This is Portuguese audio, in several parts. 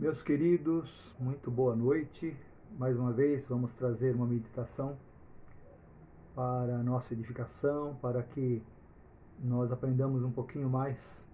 Meus queridos, muito boa noite. Mais uma vez vamos trazer uma meditação para a nossa edificação, para que nós aprendamos um pouquinho mais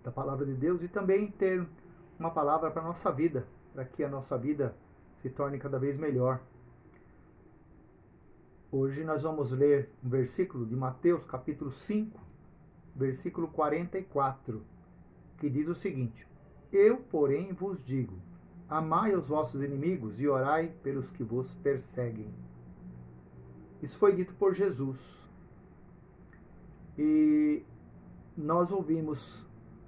da palavra de Deus e também ter uma palavra para a nossa vida, para que a nossa vida se torne cada vez melhor. Hoje nós vamos ler um versículo de Mateus capítulo 5, versículo 44, que diz o seguinte: Eu, porém, vos digo, amai os vossos inimigos e orai pelos que vos perseguem. Isso foi dito por Jesus. E nós ouvimos,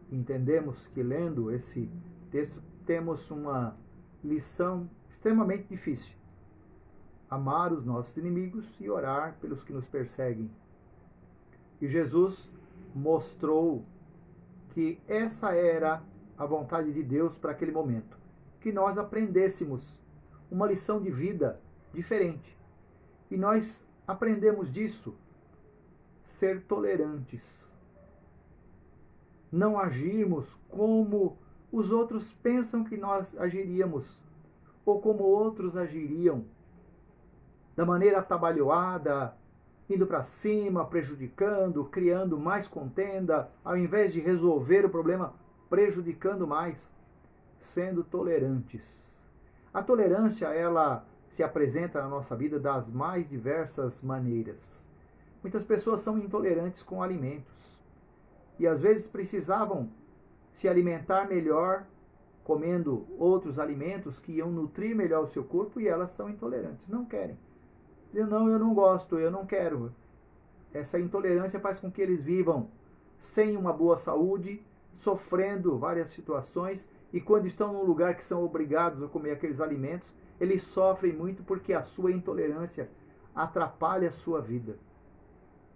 entendemos que lendo esse texto temos uma lição extremamente difícil. Amar os nossos inimigos e orar pelos que nos perseguem. E Jesus mostrou que essa era a vontade de Deus para aquele momento. Que nós aprendêssemos uma lição de vida diferente. E nós aprendemos disso, ser tolerantes. Não agirmos como os outros pensam que nós agiríamos, ou como outros agiriam, da maneira atabalhoada, indo para cima, prejudicando, criando mais contenda, ao invés de resolver o problema, prejudicando mais, sendo tolerantes. A tolerância, ela se apresenta na nossa vida das mais diversas maneiras. Muitas pessoas são intolerantes com alimentos e às vezes precisavam se alimentar melhor comendo outros alimentos que iam nutrir melhor o seu corpo e elas são intolerantes, não querem. Não, eu não gosto, eu não quero. Essa intolerância faz com que eles vivam sem uma boa saúde, sofrendo várias situações, e quando estão num lugar que são obrigados a comer aqueles alimentos, eles sofrem muito porque a sua intolerância atrapalha a sua vida.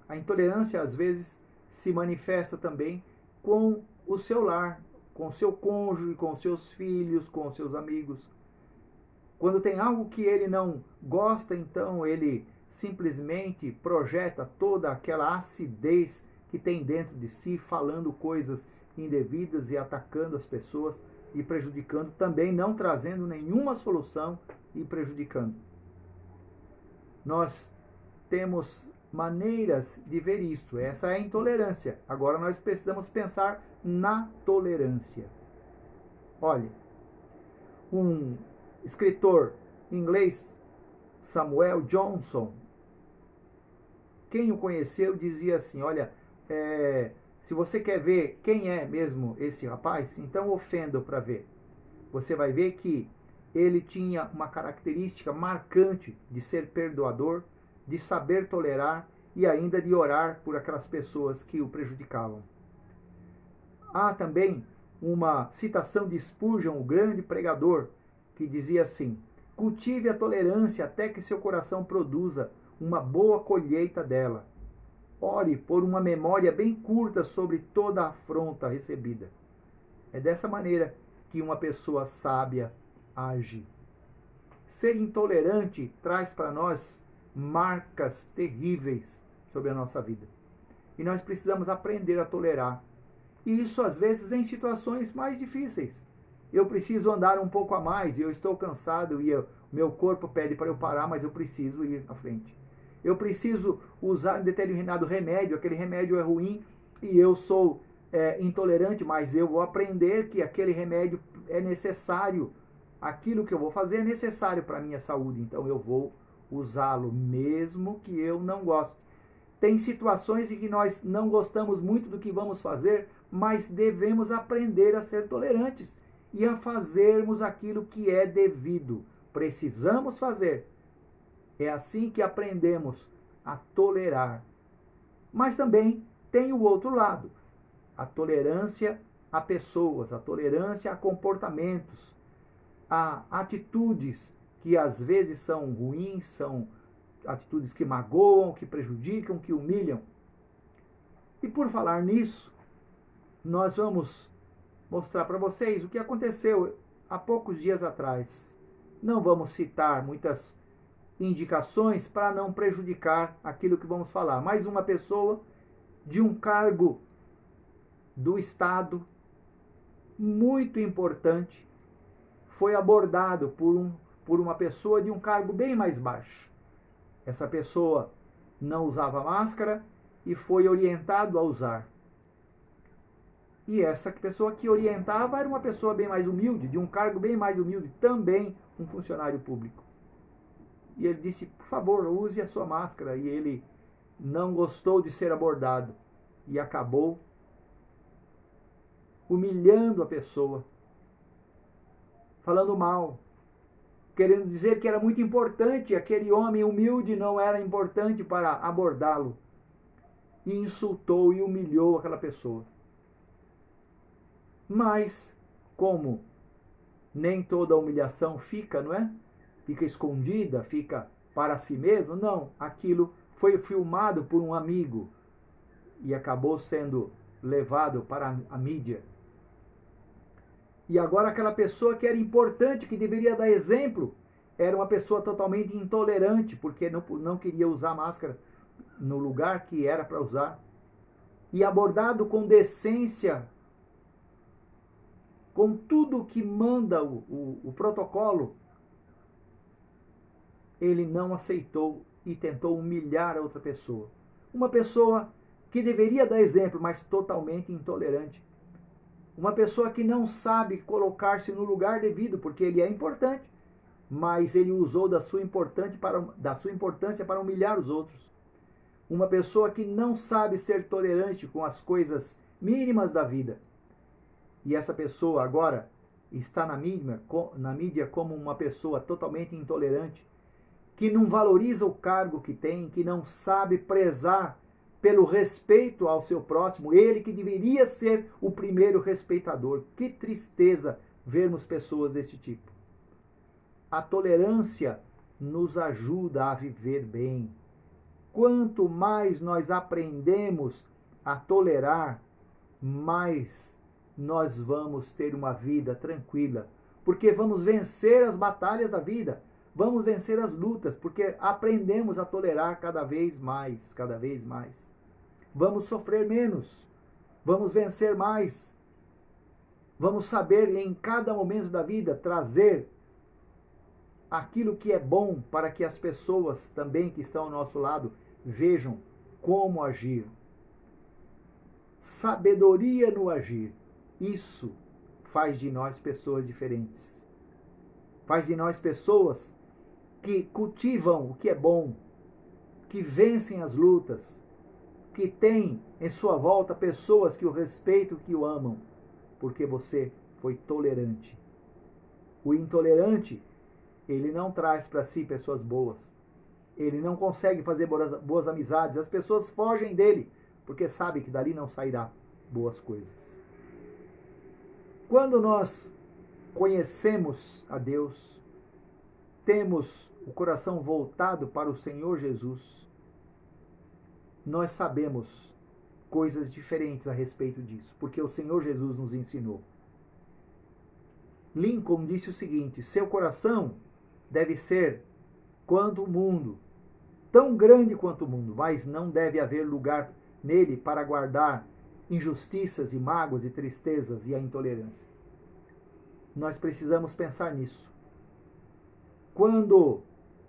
A intolerância, às vezes, se manifesta também com o seu lar, com o seu cônjuge, com os seus filhos, com os seus amigos. Quando tem algo que ele não gosta, então ele simplesmente projeta toda aquela acidez que tem dentro de si, falando coisas indevidas e atacando as pessoas e prejudicando, também não trazendo nenhuma solução e prejudicando. Nós temos maneiras de ver isso. Essa é a intolerância. Agora nós precisamos pensar na tolerância. Olha, um escritor inglês, Samuel Johnson, quem o conheceu dizia assim, olha, se você quer ver quem é mesmo esse rapaz, então ofenda-o para ver. Você vai ver que ele tinha uma característica marcante de ser perdoador, de saber tolerar e ainda de orar por aquelas pessoas que o prejudicavam. Há também uma citação de Spurgeon, o grande pregador, que dizia assim: cultive a tolerância até que seu coração produza uma boa colheita dela. Ore por uma memória bem curta sobre toda a afronta recebida. É dessa maneira que uma pessoa sábia age. Ser intolerante traz para nós marcas terríveis sobre a nossa vida. E nós precisamos aprender a tolerar. E isso, às vezes, em situações mais difíceis. Eu preciso andar um pouco a mais e eu estou cansado e meu corpo pede para eu parar, mas eu preciso ir à frente. Eu preciso usar um determinado remédio, aquele remédio é ruim e eu sou intolerante, mas eu vou aprender que aquele remédio é necessário. Aquilo que eu vou fazer é necessário para a minha saúde, então eu vou usá-lo, mesmo que eu não goste. Tem situações em que nós não gostamos muito do que vamos fazer, mas devemos aprender a ser tolerantes e a fazermos aquilo que é devido. Precisamos fazer. É assim que aprendemos a tolerar. Mas também tem o outro lado. A tolerância a pessoas, a tolerância a comportamentos, a atitudes que às vezes são ruins, são atitudes que magoam, que prejudicam, que humilham. E por falar nisso, nós vamos mostrar para vocês o que aconteceu há poucos dias atrás. Não vamos citar muitas indicações para não prejudicar aquilo que vamos falar. Mais uma pessoa de um cargo do Estado muito importante foi abordado por uma pessoa de um cargo bem mais baixo. Essa pessoa não usava máscara e foi orientado a usar. E essa pessoa que orientava era uma pessoa bem mais humilde, de um cargo bem mais humilde, também um funcionário público. E ele disse, por favor, use a sua máscara. E ele não gostou de ser abordado e acabou humilhando a pessoa, falando mal, querendo dizer que era muito importante, aquele homem humilde não era importante para abordá-lo. E insultou e humilhou aquela pessoa. Mas, como nem toda humilhação fica, não é? Fica escondida, fica para si mesmo. Não, aquilo foi filmado por um amigo e acabou sendo levado para a mídia. E agora aquela pessoa que era importante, que deveria dar exemplo, era uma pessoa totalmente intolerante, porque não queria usar máscara no lugar que era para usar. E abordado com decência, com tudo que manda o protocolo, ele não aceitou e tentou humilhar a outra pessoa. Uma pessoa que deveria dar exemplo, mas totalmente intolerante. Uma pessoa que não sabe colocar-se no lugar devido, porque ele é importante, mas ele usou da sua importância para humilhar os outros. Uma pessoa que não sabe ser tolerante com as coisas mínimas da vida. E essa pessoa agora está na mídia como uma pessoa totalmente intolerante, que não valoriza o cargo que tem, que não sabe prezar pelo respeito ao seu próximo, ele que deveria ser o primeiro respeitador. Que tristeza vermos pessoas desse tipo. A tolerância nos ajuda a viver bem. Quanto mais nós aprendemos a tolerar, mais nós vamos ter uma vida tranquila, porque vamos vencer as batalhas da vida, vamos vencer as lutas, porque aprendemos a tolerar cada vez mais, cada vez mais. Vamos sofrer menos, vamos vencer mais, vamos saber em cada momento da vida trazer aquilo que é bom para que as pessoas também que estão ao nosso lado vejam como agir. Sabedoria no agir. Isso faz de nós pessoas diferentes. Faz de nós pessoas que cultivam o que é bom, que vencem as lutas, que têm em sua volta pessoas que o respeitam, que o amam, porque você foi tolerante. O intolerante, ele não traz para si pessoas boas. Ele não consegue fazer boas amizades. As pessoas fogem dele, porque sabe que dali não sairá boas coisas. Quando nós conhecemos a Deus, temos o coração voltado para o Senhor Jesus, nós sabemos coisas diferentes a respeito disso, porque o Senhor Jesus nos ensinou. Lincoln disse o seguinte: seu coração deve ser quanto o mundo, tão grande quanto o mundo, mas não deve haver lugar nele para guardar injustiças e mágoas e tristezas e a intolerância. Nós precisamos pensar nisso. Quando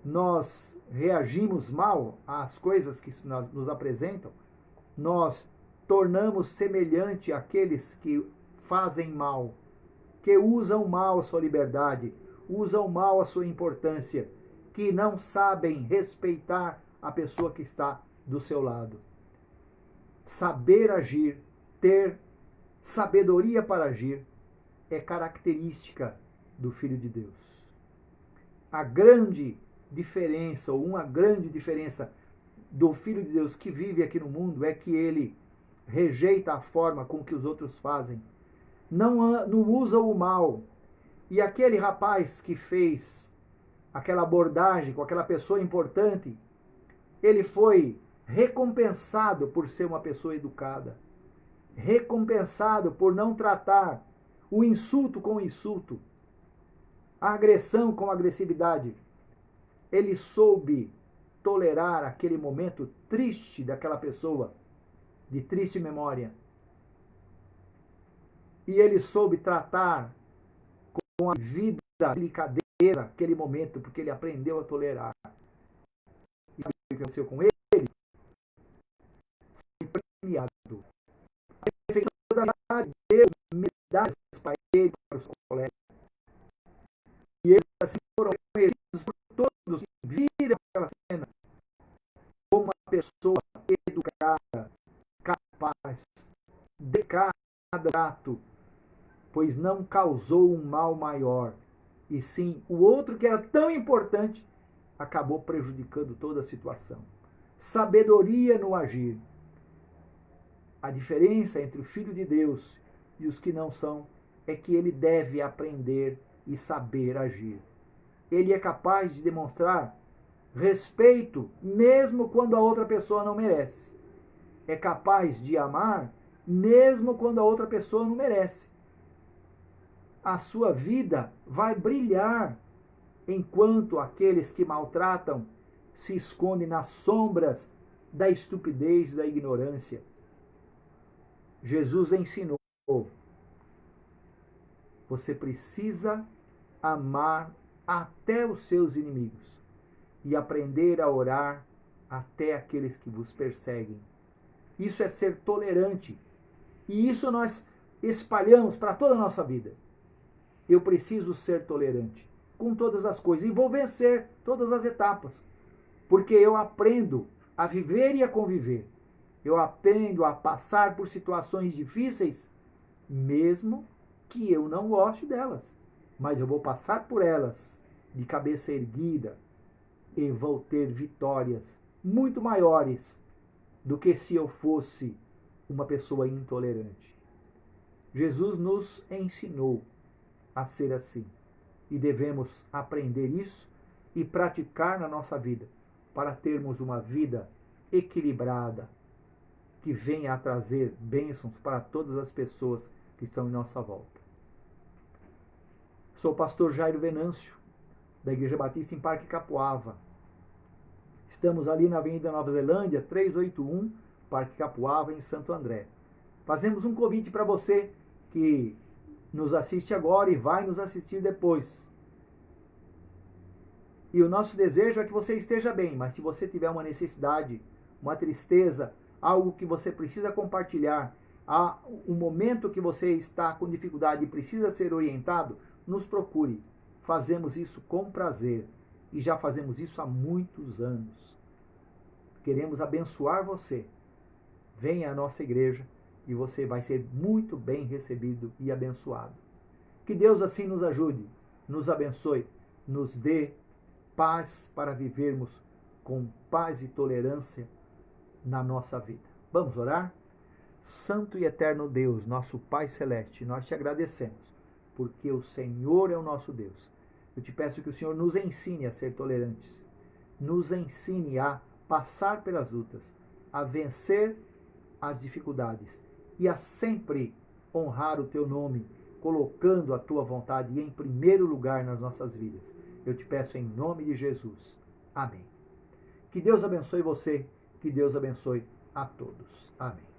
nós reagimos mal às coisas que nos apresentam, nós tornamos semelhante àqueles que fazem mal, que usam mal a sua liberdade, usam mal a sua importância, que não sabem respeitar a pessoa que está do seu lado. Saber agir, ter sabedoria para agir, é característica do Filho de Deus. A grande diferença, ou uma grande diferença do Filho de Deus que vive aqui no mundo é que ele rejeita a forma com que os outros fazem, não usa o mal. E aquele rapaz que fez aquela abordagem com aquela pessoa importante, ele foi recompensado por ser uma pessoa educada, recompensado por não tratar o insulto com insulto, a agressão com agressividade. Ele soube tolerar aquele momento triste daquela pessoa, de triste memória. E ele soube tratar com a vida delicadeza naquele momento, porque ele aprendeu a tolerar. E o que aconteceu com ele? Foi premiado. A prefeitura da cidade deu medalhas para ele e para os colegas. E eles assim foram reconhecidos por todos que viram aquela cena como uma pessoa educada, capaz, dedicada, grato, pois não causou um mal maior, e sim o outro que era tão importante acabou prejudicando toda a situação. Sabedoria no agir. A diferença entre o Filho de Deus e os que não são é que ele deve aprender e saber agir. Ele é capaz de demonstrar respeito mesmo quando a outra pessoa não merece. É capaz de amar mesmo quando a outra pessoa não merece. A sua vida vai brilhar enquanto aqueles que maltratam se escondem nas sombras da estupidez, da ignorância. Jesus ensinou: você precisa amar até os seus inimigos e aprender a orar até aqueles que vos perseguem. Isso é ser tolerante. E isso nós espalhamos para toda a nossa vida. Eu preciso ser tolerante com todas as coisas e vou vencer todas as etapas, porque eu aprendo a viver e a conviver. Eu aprendo a passar por situações difíceis, mesmo que eu não goste delas, mas eu vou passar por elas de cabeça erguida e vou ter vitórias muito maiores do que se eu fosse uma pessoa intolerante. Jesus nos ensinou a ser assim e devemos aprender isso e praticar na nossa vida para termos uma vida equilibrada que venha a trazer bênçãos para todas as pessoas que estão em nossa volta. Sou o pastor Jairo Venâncio, da Igreja Batista em Parque Capuava. Estamos ali na Avenida Nova Zelândia, 381, Parque Capuava, em Santo André. Fazemos um convite para você que nos assiste agora e vai nos assistir depois. E o nosso desejo é que você esteja bem, mas se você tiver uma necessidade, uma tristeza, algo que você precisa compartilhar, um momento que você está com dificuldade e precisa ser orientado, nos procure. Fazemos isso com prazer e já fazemos isso há muitos anos. Queremos abençoar você. Venha à nossa igreja e você vai ser muito bem recebido e abençoado. Que Deus assim nos ajude, nos abençoe, nos dê paz para vivermos com paz e tolerância na nossa vida. Vamos orar? Santo e eterno Deus, nosso Pai Celeste, nós te agradecemos, porque o Senhor é o nosso Deus. Eu te peço que o Senhor nos ensine a ser tolerantes, nos ensine a passar pelas lutas, a vencer as dificuldades e a sempre honrar o teu nome, colocando a tua vontade em primeiro lugar nas nossas vidas. Eu te peço em nome de Jesus. Amém. Que Deus abençoe você, que Deus abençoe a todos. Amém.